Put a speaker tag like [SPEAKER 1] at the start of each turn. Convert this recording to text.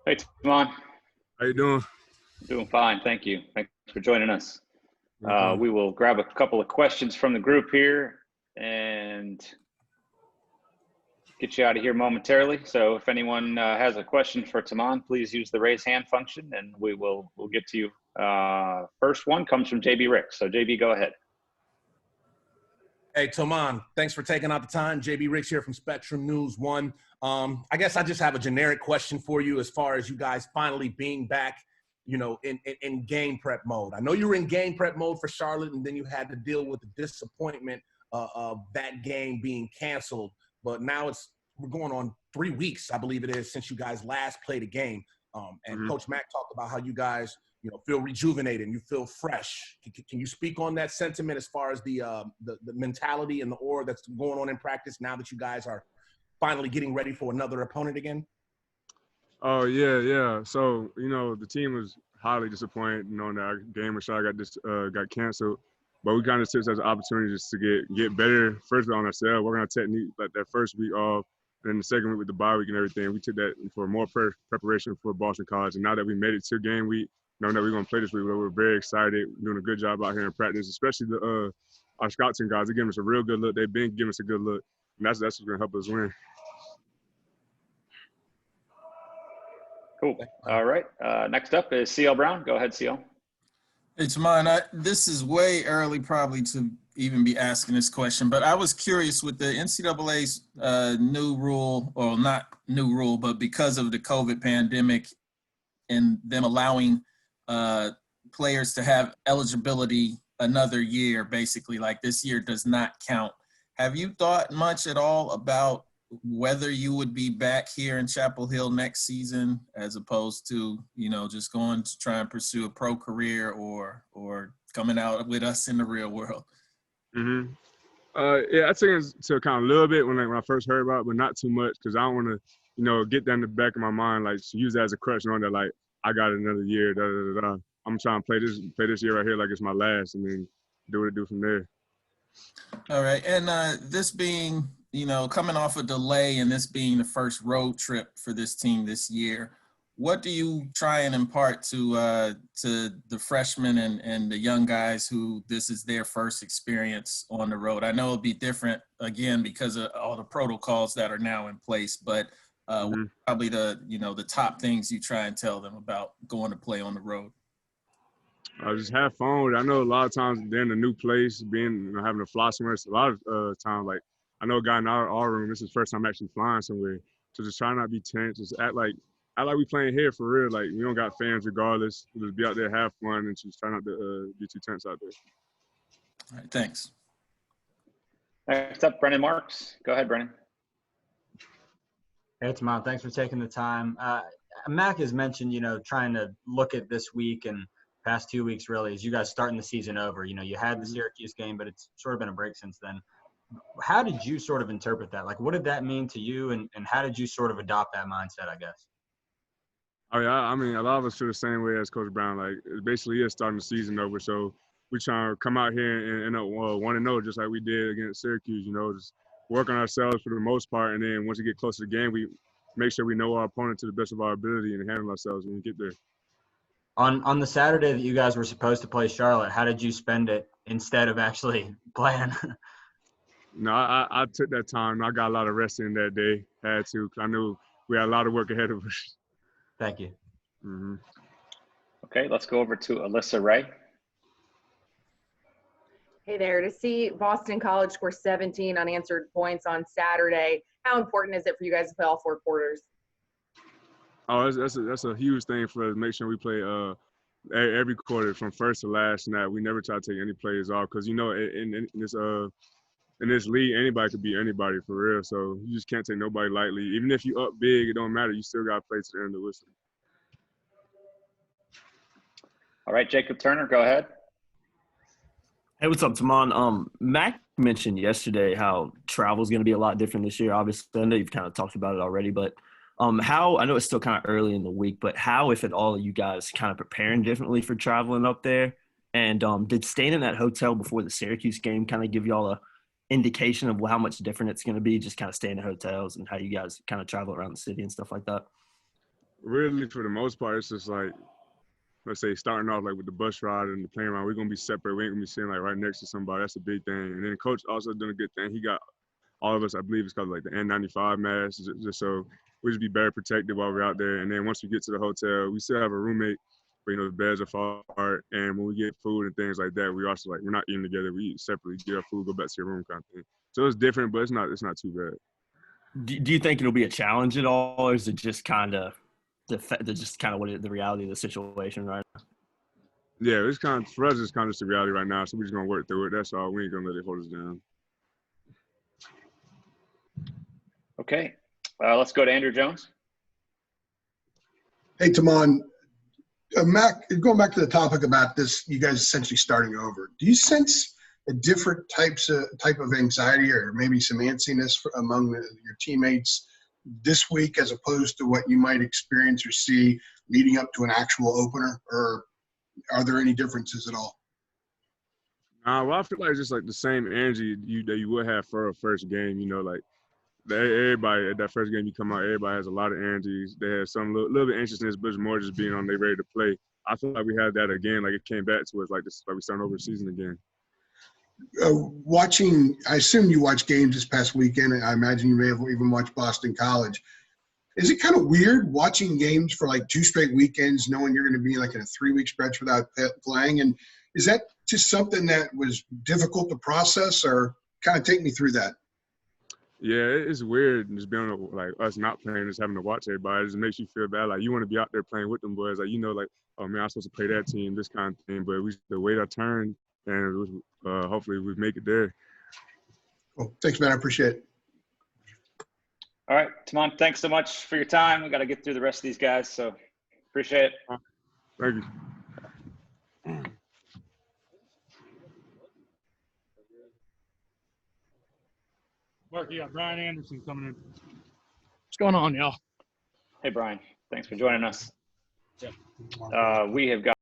[SPEAKER 1] Hey, Tomon.
[SPEAKER 2] How you doing?
[SPEAKER 1] Doing fine, thank you. Thanks for joining us.
[SPEAKER 2] No
[SPEAKER 1] We will grab a couple of questions from the group here and get you out of here momentarily. So if anyone has a question for Tomon, please use the raise hand function and we'll get to you. First one comes from JB Rick. So JB, go ahead.
[SPEAKER 3] Hey, Tomon, thanks for taking out the time. JB Ricks here from Spectrum News 1. I guess I just have a generic question for you as far as you guys finally being back, in game prep mode. I know you were in game prep mode for Charlotte, and then you had to deal with the disappointment of that game being canceled. But now we're going on 3 weeks, I believe it is, since you guys last played a game. And Coach Mack talked about how you guys feel rejuvenated and you feel fresh. Can you speak on that sentiment as far as the mentality and the aura that's going on in practice now that you guys are finally getting ready for another opponent again?
[SPEAKER 2] Oh, yeah. So, the team was highly disappointed, knowing that our game with Charlotte got canceled. But we kind of took it as an opportunity just to get better, first on ourselves, working on technique, like that first week off, and then the second week with the bye week and everything. We took that for more preparation for Boston College. And now that we made it to game week, knowing that we're going to play this week, we're very excited, doing a good job out here in practice, especially our scouts and guys. They're giving us a real good look. They've been giving us a good look, and that's what's going to help us win.
[SPEAKER 1] Cool. All right. Next up is CL Brown. Go ahead, CL.
[SPEAKER 4] Hey, Tomon, this is way early probably to even be asking this question, but I was curious with the NCAA's new rule, or not new rule, but because of the COVID pandemic and them allowing players to have eligibility another year, basically, like this year does not count. Have you thought much at all about whether you would be back here in Chapel Hill next season as opposed to, just going to try and pursue a pro career or coming out with us in the real world?
[SPEAKER 2] Yeah, I took it to account a little bit when I first heard about it, but not too much because I don't want to, get that in the back of my mind, like use that as a crutch, knowing that like I got another year. I'm trying to play this year right here like it's my last, and then do what I do from there.
[SPEAKER 4] All right, and this being, coming off a delay and this being the first road trip for this team this year, what do you try and impart to the freshmen and the young guys who this is their first experience on the road? I know it'll be different, again, because of all the protocols that are now in place, but probably the top things you try and tell them about going to play on the road.
[SPEAKER 2] Just have fun with it. I know a lot of times they're in a new place, having to fly somewhere. It's a lot of times, like I know a guy in our room, this is his first time actually flying somewhere. So just try not to be tense. Just act like we playing here for real. Like we don't got fans regardless. Just be out there, have fun, and just try not to be too tense out there.
[SPEAKER 4] All right, thanks.
[SPEAKER 1] Next up, Brennan Marks. Go ahead, Brennan.
[SPEAKER 5] Hey, Tomon, thanks for taking the time. Mac has mentioned, trying to look at this week and past 2 weeks really as you guys starting the season over. You had the Syracuse game, but it's sort of been a break since then. How did you sort of interpret that? Like, what did that mean to you, and how did you sort of adopt that mindset, I guess?
[SPEAKER 2] Oh, yeah, I mean, a lot of us feel the same way as Coach Brown. Like, it basically is starting the season over, so we trying to come out here and 1-0 just like we did against Syracuse, just work on ourselves for the most part, and then once we get close to the game, we make sure we know our opponent to the best of our ability and handle ourselves when we get there.
[SPEAKER 5] On the Saturday that you guys were supposed to play Charlotte, how did you spend it instead of actually playing?
[SPEAKER 2] No, I took that time. I got a lot of rest in that day. Had to, because I knew we had a lot of work ahead of us.
[SPEAKER 5] Thank you.
[SPEAKER 1] Okay, let's go over to Alyssa Ray.
[SPEAKER 6] Hey there. To see Boston College score 17 unanswered points on Saturday, how important is it for you guys to play all 4 quarters?
[SPEAKER 2] Oh, that's a huge thing for us. Make sure we play every quarter from first to last, and that we never try to take any plays off because in this league anybody could beat anybody for real. So you just can't take nobody lightly. Even if you up big, it don't matter. You still got to play to the end of the whistle.
[SPEAKER 1] All right, Jacob Turner, go ahead.
[SPEAKER 7] Hey, what's up, Tomon? Mac mentioned yesterday how travel is going to be a lot different this year. Obviously, I know you've kind of talked about it already, but how, I know it's still kind of early in the week, but how, if at all, are you guys kind of preparing differently for traveling up there? And did staying in that hotel before the Syracuse game kind of give y'all a indication of how much different it's going to be, just kind of staying in hotels and how you guys kind of travel around the city and stuff like that?
[SPEAKER 2] Really, for the most part, it's just like, let's say starting off like with the bus ride and the plane ride, we're gonna be separate. We ain't gonna be sitting like right next to somebody. That's a big thing. And then coach also doing a good thing. He got all of us, I believe it's called like the N95 masks, just so we just be better protected while we're out there. And then once we get to the hotel, we still have a roommate, but the beds are far apart. And when we get food and things like that, we also like, we're not eating together. We eat separately, get our food, go back to your room kind of thing. So it's different, but it's not too bad.
[SPEAKER 7] Do you think it'll be a challenge at all, or is it just kind of the reality of the situation right now?
[SPEAKER 2] Yeah, it's kind of, for us, it's kind of just the reality right now. So we're just gonna work through it. That's all. We ain't gonna let it hold us down.
[SPEAKER 1] Okay, let's go to Andrew Jones.
[SPEAKER 8] Hey, Tomon. Mac, going back to the topic about this, you guys essentially starting over. Do you sense a different type of anxiety or maybe some antsiness among your teammates this week as opposed to what you might experience or see leading up to an actual opener? Or are there any differences at all?
[SPEAKER 2] Well, I feel like it's just like the same energy that you would have for a first game. Like everybody at that first game you come out, everybody has a lot of energy. They have some little bit of anxiousness, but it's more just being on they ready to play. I feel like we had that again, like it came back to us, like we starting over the season again.
[SPEAKER 8] I assume you watched games this past weekend, and I imagine you may have even watched Boston College. Is it kind of weird watching games for like 2 straight weekends, knowing you're going to be like in a 3-week stretch without playing? And is that just something that was difficult to process, or kind of take me through that?
[SPEAKER 2] Yeah, it's weird just being like us not playing, just having to watch everybody. It just makes you feel bad. Like you want to be out there playing with them boys. Like, like, oh man, I'm supposed to play that team, this kind of thing. But we the wait our turn, and hopefully we make it there.
[SPEAKER 8] Well, thanks, man. I appreciate it.
[SPEAKER 1] All right, Tomon, thanks so much for your time. We got to get through the rest of these guys, so appreciate it.
[SPEAKER 2] Thank you.
[SPEAKER 9] Mark, you got Brian Anderson coming in. What's going on, y'all?
[SPEAKER 1] Hey, Brian. Thanks for joining us.
[SPEAKER 9] Yeah.
[SPEAKER 1] We have got